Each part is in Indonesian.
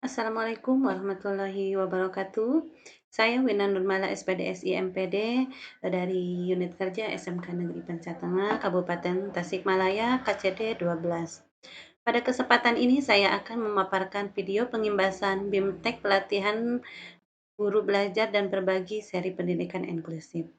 Assalamualaikum warahmatullahi wabarakatuh. Saya Wina Nurmala SPDSI MPD dari Unit Kerja SMK Negeri Pencatengah, Kabupaten Tasikmalaya, KCD 12. Pada kesempatan ini saya akan memaparkan video pengimbasan BIMTEK pelatihan guru belajar dan berbagi seri pendidikan inklusif.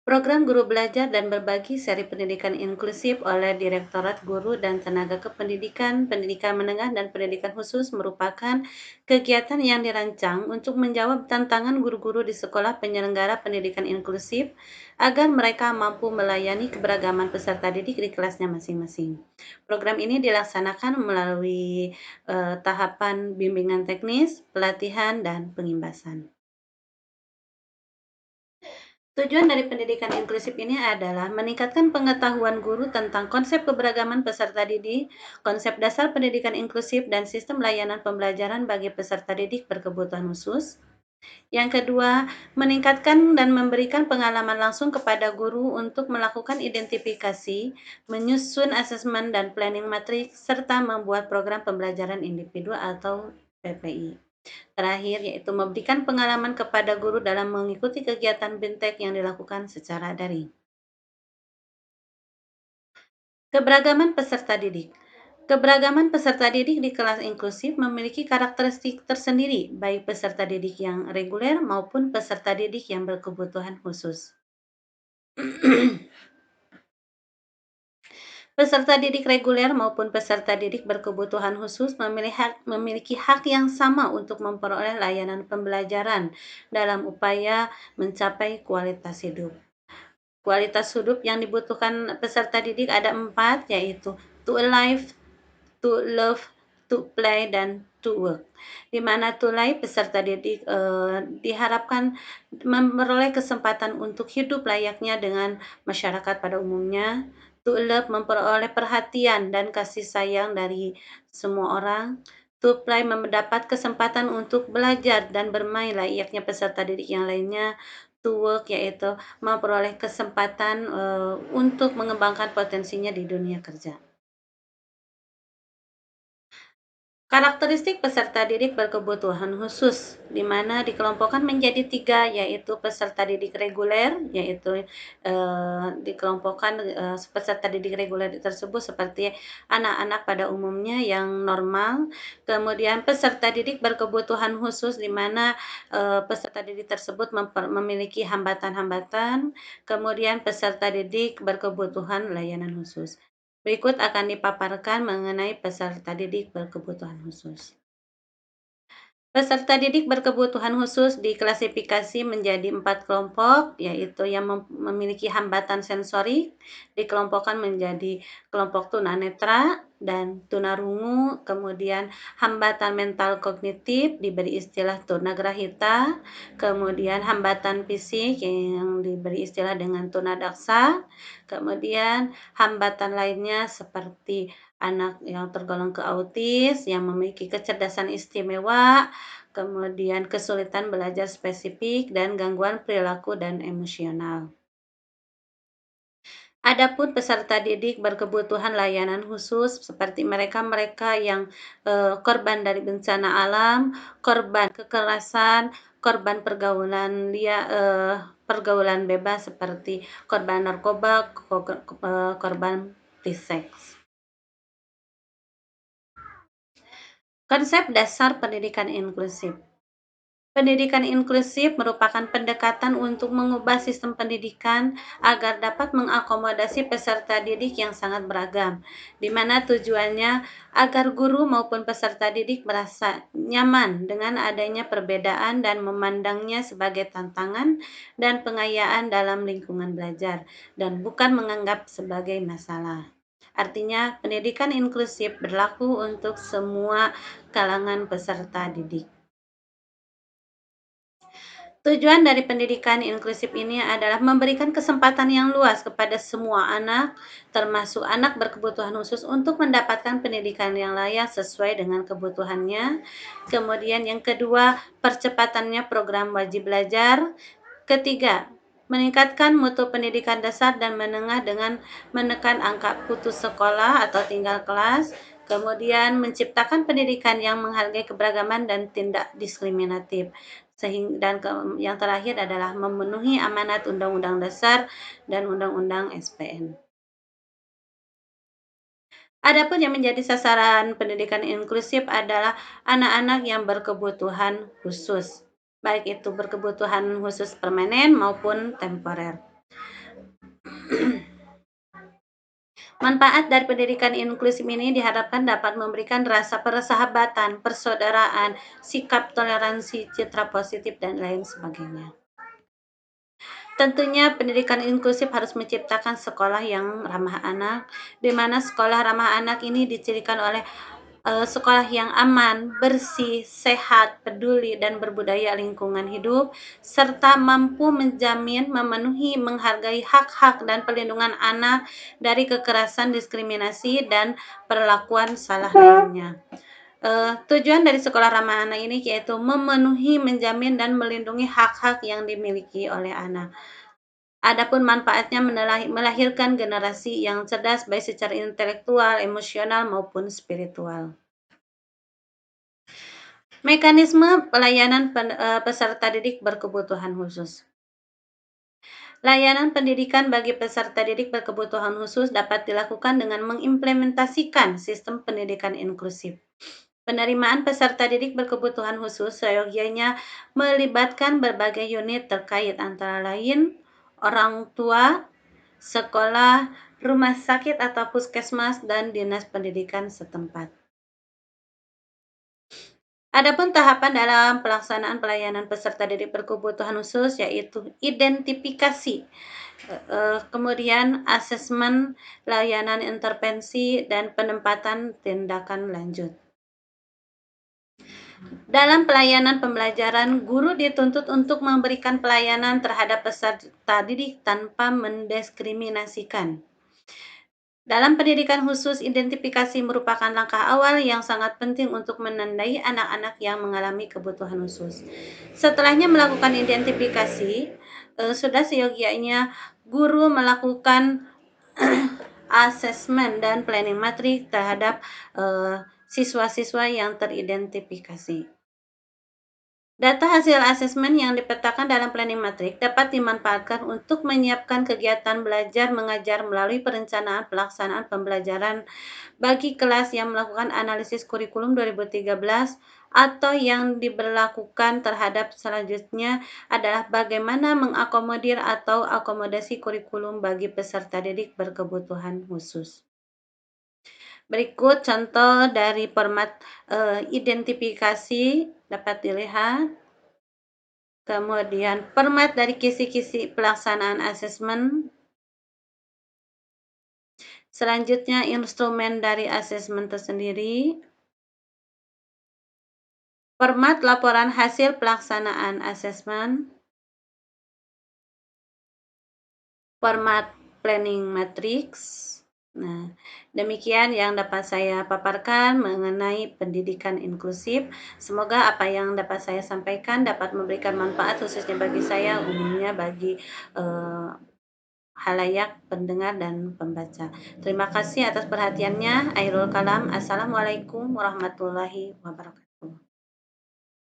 Program Guru Belajar dan Berbagi Seri Pendidikan Inklusif oleh Direktorat Guru dan Tenaga Kependidikan, Pendidikan Menengah dan Pendidikan Khusus merupakan kegiatan yang dirancang untuk menjawab tantangan guru-guru di sekolah penyelenggara pendidikan inklusif agar mereka mampu melayani keberagaman peserta didik di kelasnya masing-masing. Program ini dilaksanakan melalui tahapan bimbingan teknis, pelatihan, dan pengimbasan. Tujuan dari pendidikan inklusif ini adalah meningkatkan pengetahuan guru tentang konsep keberagaman peserta didik, konsep dasar pendidikan inklusif, dan sistem layanan pembelajaran bagi peserta didik berkebutuhan khusus. Yang kedua, meningkatkan dan memberikan pengalaman langsung kepada guru untuk melakukan identifikasi, menyusun asesmen dan planning matriks, serta membuat program pembelajaran individu atau PPI. Terakhir, yaitu memberikan pengalaman kepada guru dalam mengikuti kegiatan BIMTEK yang dilakukan secara daring. Keberagaman peserta didik. Keberagaman peserta didik di kelas inklusif memiliki karakteristik tersendiri, baik peserta didik yang reguler maupun peserta didik yang berkebutuhan khusus. Peserta didik reguler maupun peserta didik berkebutuhan khusus memiliki hak yang sama untuk memperoleh layanan pembelajaran dalam upaya mencapai kualitas hidup. Kualitas hidup yang dibutuhkan peserta didik ada 4, yaitu to alive, to love, to play, dan to work. Di mana to live peserta didik diharapkan memperoleh kesempatan untuk hidup layaknya dengan masyarakat pada umumnya. To love memperoleh perhatian dan kasih sayang dari semua orang. To play mendapat kesempatan untuk belajar dan bermain layaknya peserta didik yang lainnya. To work yaitu memperoleh kesempatan untuk mengembangkan potensinya di dunia kerja. Karakteristik peserta didik berkebutuhan khusus, di mana dikelompokkan menjadi 3, yaitu peserta didik reguler, yaitu dikelompokkan peserta didik reguler tersebut seperti anak-anak pada umumnya yang normal. Kemudian peserta didik berkebutuhan khusus, di mana peserta didik tersebut memiliki hambatan-hambatan. Kemudian peserta didik berkebutuhan layanan khusus. Berikut akan dipaparkan mengenai peserta didik berkebutuhan khusus. Peserta didik berkebutuhan khusus diklasifikasi menjadi 4 kelompok, yaitu yang memiliki hambatan sensorik, dikelompokkan menjadi kelompok tunanetra dan tunarungu, kemudian hambatan mental kognitif diberi istilah tunagrahita, kemudian hambatan fisik yang diberi istilah dengan tunadaksa, kemudian hambatan lainnya seperti anak yang tergolong ke autis, yang memiliki kecerdasan istimewa, kemudian kesulitan belajar spesifik, dan gangguan perilaku dan emosional. Adapun peserta didik berkebutuhan layanan khusus seperti mereka-mereka yang korban dari bencana alam, korban kekerasan, korban pergaulan bebas seperti korban narkoba, korban seks. Konsep dasar pendidikan inklusif. Pendidikan inklusif merupakan pendekatan untuk mengubah sistem pendidikan agar dapat mengakomodasi peserta didik yang sangat beragam, di mana tujuannya agar guru maupun peserta didik merasa nyaman dengan adanya perbedaan dan memandangnya sebagai tantangan dan pengayaan dalam lingkungan belajar, dan bukan menganggap sebagai masalah. Artinya, pendidikan inklusif berlaku untuk semua kalangan peserta didik. Tujuan dari pendidikan inklusif ini adalah memberikan kesempatan yang luas kepada semua anak, termasuk anak berkebutuhan khusus, untuk mendapatkan pendidikan yang layak sesuai dengan kebutuhannya. Kemudian yang kedua, percepatannya program wajib belajar. Ketiga, meningkatkan mutu pendidikan dasar dan menengah dengan menekan angka putus sekolah atau tinggal kelas. Kemudian menciptakan pendidikan yang menghargai keberagaman dan tidak diskriminatif. Yang terakhir adalah memenuhi amanat Undang-Undang Dasar dan Undang-Undang SPN. Adapun yang menjadi sasaran pendidikan inklusif adalah anak-anak yang berkebutuhan khusus, baik itu berkebutuhan khusus permanen maupun temporer. Manfaat dari pendidikan inklusif ini diharapkan dapat memberikan rasa persahabatan, persaudaraan, sikap toleransi, citra positif, dan lain sebagainya. Tentunya pendidikan inklusif harus menciptakan sekolah yang ramah anak, di mana sekolah ramah anak ini dicirikan oleh sekolah yang aman, bersih, sehat, peduli, dan berbudaya lingkungan hidup, serta mampu menjamin, memenuhi, menghargai hak-hak dan perlindungan anak dari kekerasan, diskriminasi, dan perlakuan salah lainnya. Tujuan dari sekolah ramah anak ini yaitu memenuhi, menjamin, dan melindungi hak-hak yang dimiliki oleh anak. Adapun manfaatnya melahirkan generasi yang cerdas baik secara intelektual, emosional, maupun spiritual. Mekanisme pelayanan peserta didik berkebutuhan khusus. Layanan pendidikan bagi peserta didik berkebutuhan khusus dapat dilakukan dengan mengimplementasikan sistem pendidikan inklusif. Penerimaan peserta didik berkebutuhan khusus seyogyanya melibatkan berbagai unit terkait, antara lain orang tua, sekolah, rumah sakit atau puskesmas, dan dinas pendidikan setempat. Adapun tahapan dalam pelaksanaan pelayanan peserta didik berkebutuhan khusus yaitu identifikasi, kemudian asesmen, layanan intervensi, dan penempatan tindakan lanjut. Dalam pelayanan pembelajaran, guru dituntut untuk memberikan pelayanan terhadap peserta didik tanpa mendiskriminasikan. Dalam pendidikan khusus, identifikasi merupakan langkah awal yang sangat penting untuk menandai anak-anak yang mengalami kebutuhan khusus. Setelahnya melakukan identifikasi, sudah seyogyanya guru melakukan asesmen dan planning matrik terhadap siswa-siswa yang teridentifikasi. Data hasil asesmen yang dipetakan dalam planning matrik dapat dimanfaatkan untuk menyiapkan kegiatan belajar mengajar melalui perencanaan pelaksanaan pembelajaran bagi kelas yang melakukan analisis kurikulum 2013, atau yang diberlakukan terhadap selanjutnya adalah bagaimana mengakomodir atau akomodasi kurikulum bagi peserta didik berkebutuhan khusus. Berikut contoh dari format identifikasi dapat dilihat. Kemudian format dari kisi-kisi pelaksanaan asesmen. Selanjutnya instrumen dari asesmen tersendiri. Format laporan hasil pelaksanaan asesmen. Format planning matrix. Nah, demikian yang dapat saya paparkan mengenai pendidikan inklusif. Semoga apa yang dapat saya sampaikan dapat memberikan manfaat khususnya bagi saya, umumnya bagi halayak pendengar dan pembaca. Terima kasih atas perhatiannya. Airul Kalam. Assalamualaikum warahmatullahi wabarakatuh.